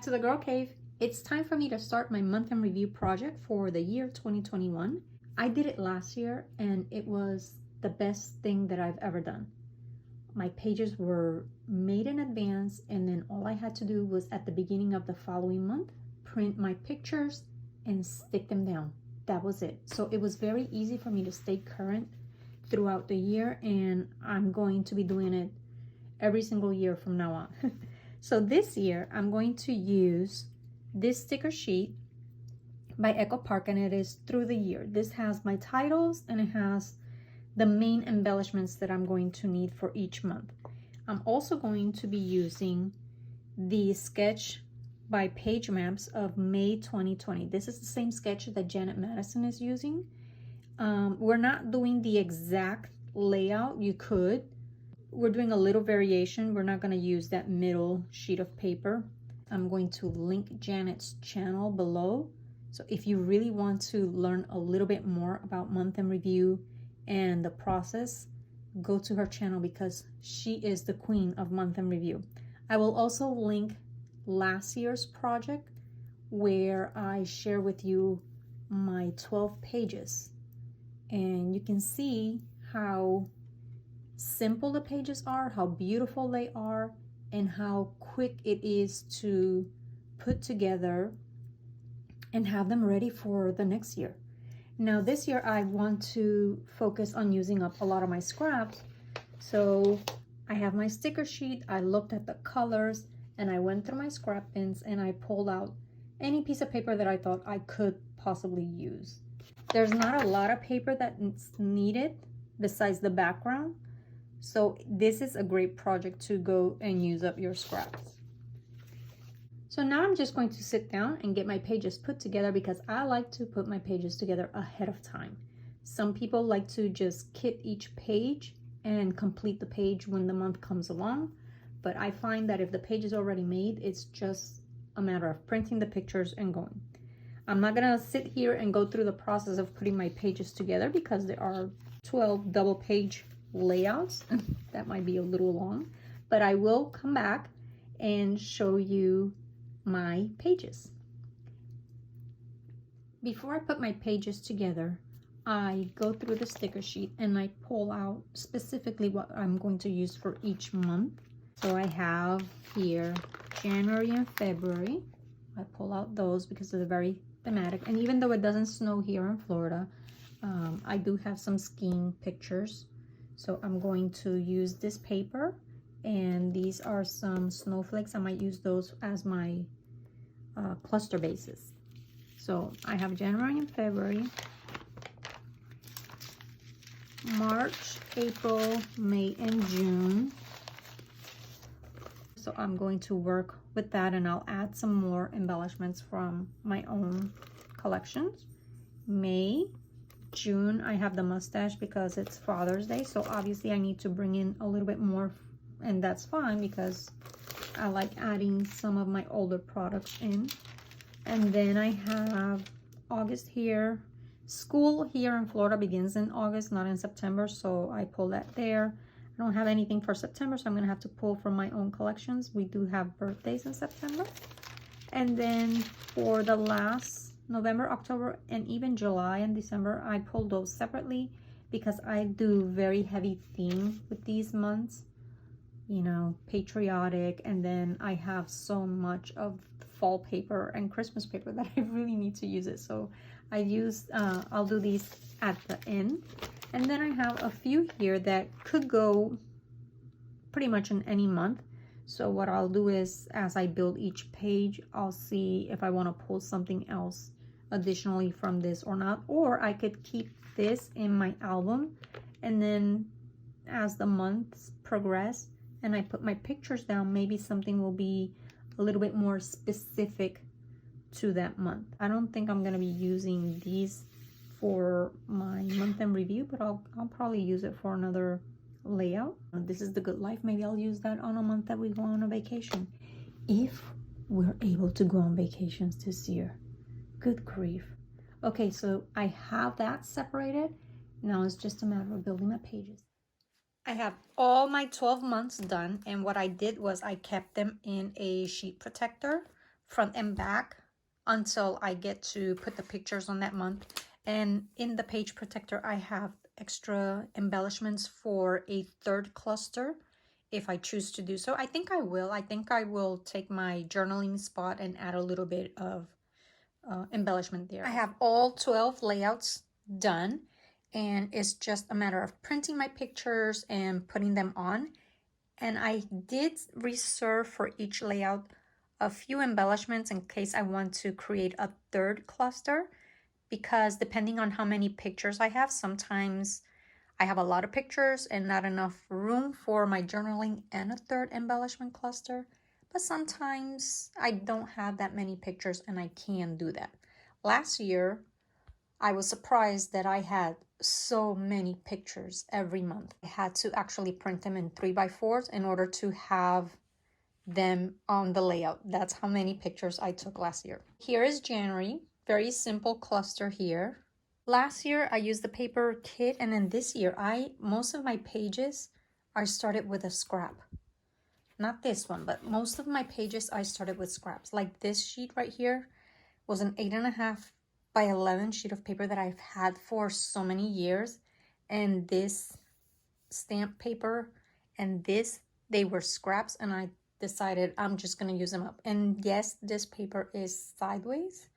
to the Girl Cave. It's time for me to start my month in review project for the year 2021. I did it last year and it was the best thing that I've ever done. My pages were made in advance, and then all I had to do was at the beginning of the following month, print my pictures and stick them down. That was it. So it was very easy for me to stay current throughout the year, and I'm going to be doing it every single year from now on. So this year I'm going to use this sticker sheet by Echo Park, and it is through the year. This has my titles and it has the main embellishments that I'm going to need for each month. I'm also going to be using the sketch by Page Maps of May 2020. This is the same sketch that Janet Madison is using. We're not doing the exact layout. You could. We're doing a little variation. We're not going to use that middle sheet of paper. I'm going to link Janet's channel below. So if you really want to learn a little bit more about month in review and the process, go to her channel because she is the queen of month in review. I will also link last year's project where I share with you my 12 pages, and you can see how simple the pages are, how beautiful they are, and how quick it is to put together and have them ready for the next year. Now this year I want to focus on using up a lot of my scraps. So I have my sticker sheet, I looked at the colors, and I went through my scrap bins and I pulled out any piece of paper that I thought I could possibly use. There's not a lot of paper that's needed besides the background. So this is a great project to go and use up your scraps. So now I'm just going to sit down and get my pages put together because I like to put my pages together ahead of time. Some people like to just kit each page and complete the page when the month comes along. But I find that if the page is already made, it's just a matter of printing the pictures and going. I'm not gonna sit here and go through the process of putting my pages together because there are 12 double page layouts. That might be a little long, but I will come back and show you my pages. Before I put my pages together, I go through the sticker sheet and I pull out specifically what I'm going to use for each month. So I have here January and February. I pull out those because they're very thematic, and even though it doesn't snow here in Florida, I do have some skiing pictures. So I'm going to use this paper, and these are some snowflakes. I might use those as my cluster bases. So I have January and February, March, April, May, and June. So I'm going to work with that, and I'll add some more embellishments from my own collections. May, June, I have the mustache because it's Father's Day, so obviously I need to bring in a little bit more, and that's fine because I like adding some of my older products in. And then I have August here. School here in Florida begins in August, not in September, so I pull that there. I don't have anything for September, so I'm gonna have to pull from my own collections. We do have birthdays in September. And then for the last November, October, and even July and December, I pull those separately because I do very heavy theme with these months, you know, patriotic, and then I have so much of fall paper and Christmas paper that I really need to use it. So I use, I'll do these at the end. And then I have a few here that could go pretty much in any month. So what I'll do is, as I build each page, I'll see if I want to pull something else additionally from this or not. Or I could keep this in my album, and then as the months progress and I put my pictures down, maybe something will be a little bit more specific to that month. I don't think I'm going to be using these for my month in review, but I'll probably use it for another layout. This is the good life. Maybe I'll use that on a month that we go on a vacation, if we're able to go on vacations this year. Good grief. Okay, so I have that separated. Now it's just a matter of building my pages. I have all my 12 months done, and what I did was I kept them in a sheet protector front and back until I get to put the pictures on that month. And in the page protector, I have extra embellishments for a third cluster if I choose to do so. I think I will. I think I will take my journaling spot and add a little bit of embellishment there. I have all 12 layouts done, and it's just a matter of printing my pictures and putting them on. And I did reserve for each layout a few embellishments in case I want to create a third cluster, because depending on how many pictures I have, sometimes I have a lot of pictures and not enough room for my journaling and a third embellishment cluster. But sometimes I don't have that many pictures and I can do that. Last year, I was surprised that I had so many pictures every month. I had to actually print them in 3x4s in order to have them on the layout. That's how many pictures I took last year. Here is January. Very simple cluster here. Last year I used the paper kit, and then this year most of my pages I started with a scrap. Not this one, but most of my pages I started with scraps. Like this sheet right here was an 8.5 by 11 sheet of paper that I've had for so many years, and this stamp paper and this, they were scraps, and I decided I'm just gonna use them up. And yes, this paper is sideways,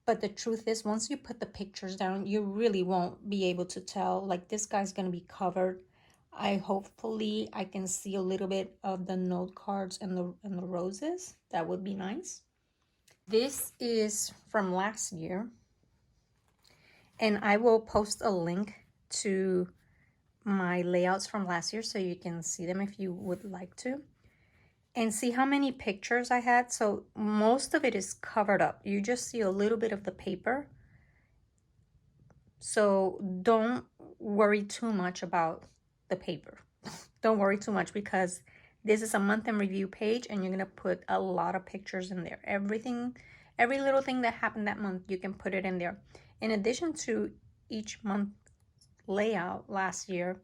but the truth is, once you put the pictures down, you really won't be able to tell. Like, this guy's gonna be covered. Hopefully I can see a little bit of the note cards and the roses. That would be nice. This is from last year, and I will post a link to my layouts from last year so you can see them if you would like to. And see how many pictures I had. So most of it is covered up. You just see a little bit of the paper. So don't worry too much about the paper. Don't worry too much, because this is a month in review page and you're gonna put a lot of pictures in there. Every little thing that happened that month, you can put it in there. In addition to each month layout last year,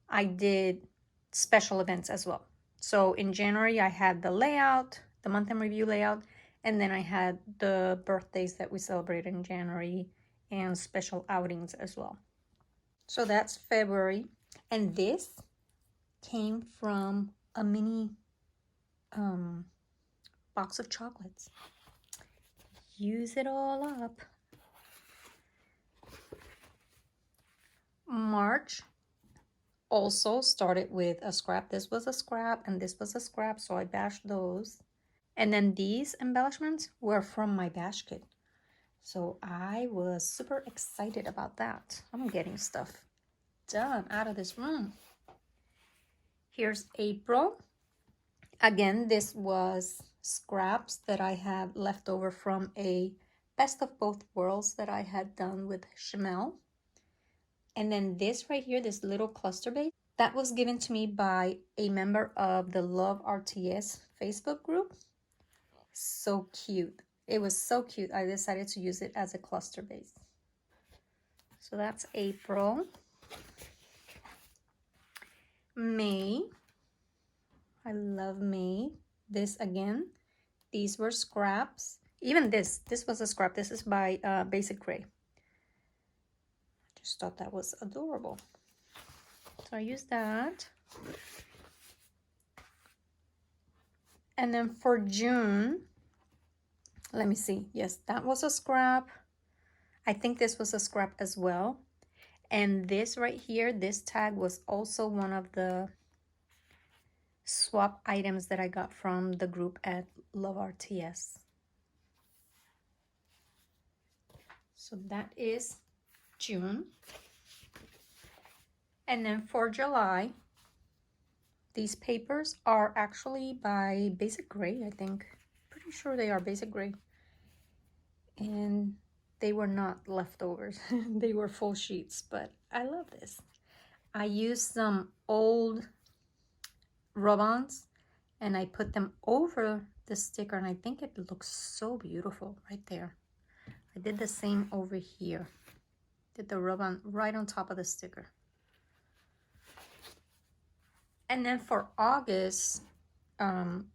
I did special events as well. So in January, I had the layout, the month in review layout, and then I had the birthdays that we celebrated in January and special outings as well. So that's February. And this came from a mini box of chocolates. Use it all up. March also started with a scrap. This was a scrap and this was a scrap, so I bashed those. And then these embellishments were from my Bashket. So I was super excited about that. I'm getting stuff done out of this room. Here's April. Again, this was scraps that I had left over from a best of both worlds that I had done with Chanel. And then this right here, this little cluster base, that was given to me by a member of the Love RTS Facebook group. So cute. It was so cute. I decided to use it as a cluster base. So that's April. May. I love May. This again, these were scraps. Even this was a scrap. This is by Basic Gray. Just thought that was adorable. So I used that. And then for June, let me see. Yes, that was a scrap. I think this was a scrap as well. And this right here, this tag was also one of the swap items that I got from the group at Love RTS. So that is June. And then for July, these papers are actually by Basic Gray, I think. Pretty sure they are Basic Gray. And they were not leftovers. They were full sheets, but I love this. I used some old rub-ons and I put them over the sticker, and I think it looks so beautiful right there. I did the same over here. Did the rub-on right on top of the sticker. And then for August,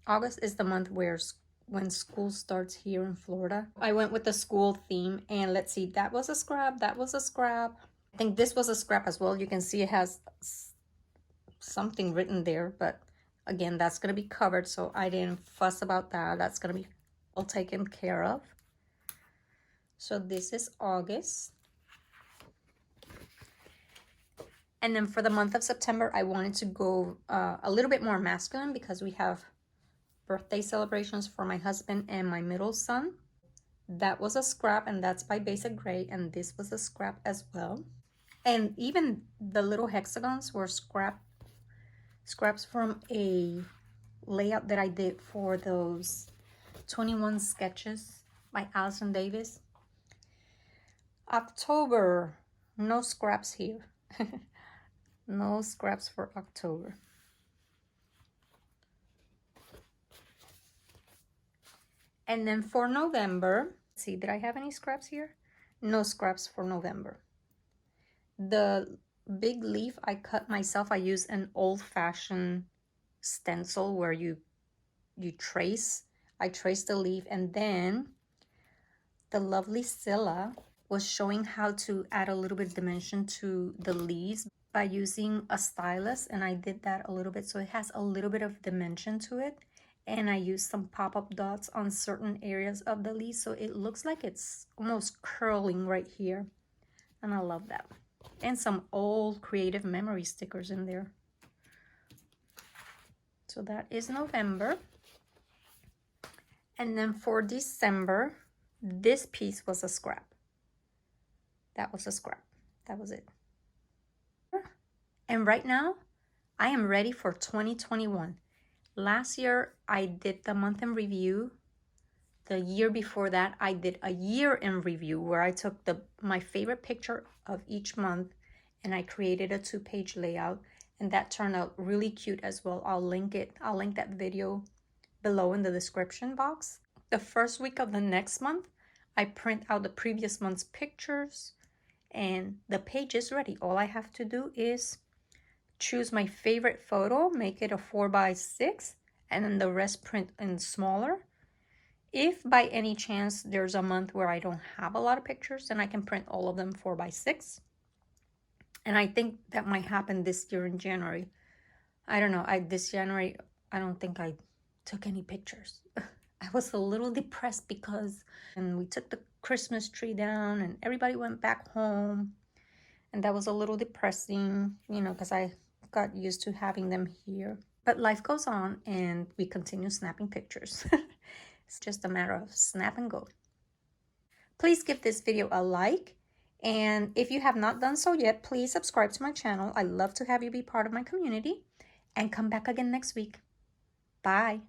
August is the month where when school starts here in Florida. I went with the school theme, and let's see, that was a scrap, that was a scrap. I think this was a scrap as well. You can see it has something written there, but again, that's going to be covered, so I didn't fuss about that. That's going to be all taken care of. So this is August. And then for the month of September, I wanted to go a little bit more masculine because we have birthday celebrations for my husband and my middle son. That was a scrap, and that's by Basic Gray, and this was a scrap as well. And even the little hexagons were scraps from a layout that I did for those 21 sketches by Allison Davis. October, no scraps here. No scraps for October. And then for November, see, did I have any scraps here? No scraps for November. The big leaf I cut myself. I used an old-fashioned stencil where you trace. I traced the leaf, and then the lovely Scylla was showing how to add a little bit of dimension to the leaves by using a stylus, and I did that a little bit so it has a little bit of dimension to it. And I used some pop-up dots on certain areas of the leaves so it looks like it's almost curling right here, and I love that. And some old Creative Memory stickers in there. So that is November. And then for December, this piece was a scrap. That was a scrap. That was it. And right now, I am ready for 2021. Last year, I did the month in review. The year before that, I did a year in review where I took my favorite picture of each month and I created a 2-page layout, and that turned out really cute as well. I'll link it. I'll link that video below in the description box. The first week of the next month, I print out the previous month's pictures and the page is ready. All I have to do is choose my favorite photo, make it a 4x6, and then the rest print in smaller. If by any chance there's a month where I don't have a lot of pictures, then I can print all of them 4x6. And I think that might happen this year in January. I don't know. This January, I don't think I took any pictures. I was a little depressed because we took the Christmas tree down and everybody went back home. And that was a little depressing, you know, because I got used to having them here. But life goes on and we continue snapping pictures. It's just a matter of snap and go. Please give this video a like. And if you have not done so yet, please subscribe to my channel. I love to have you be part of my community. And come back again next week. Bye.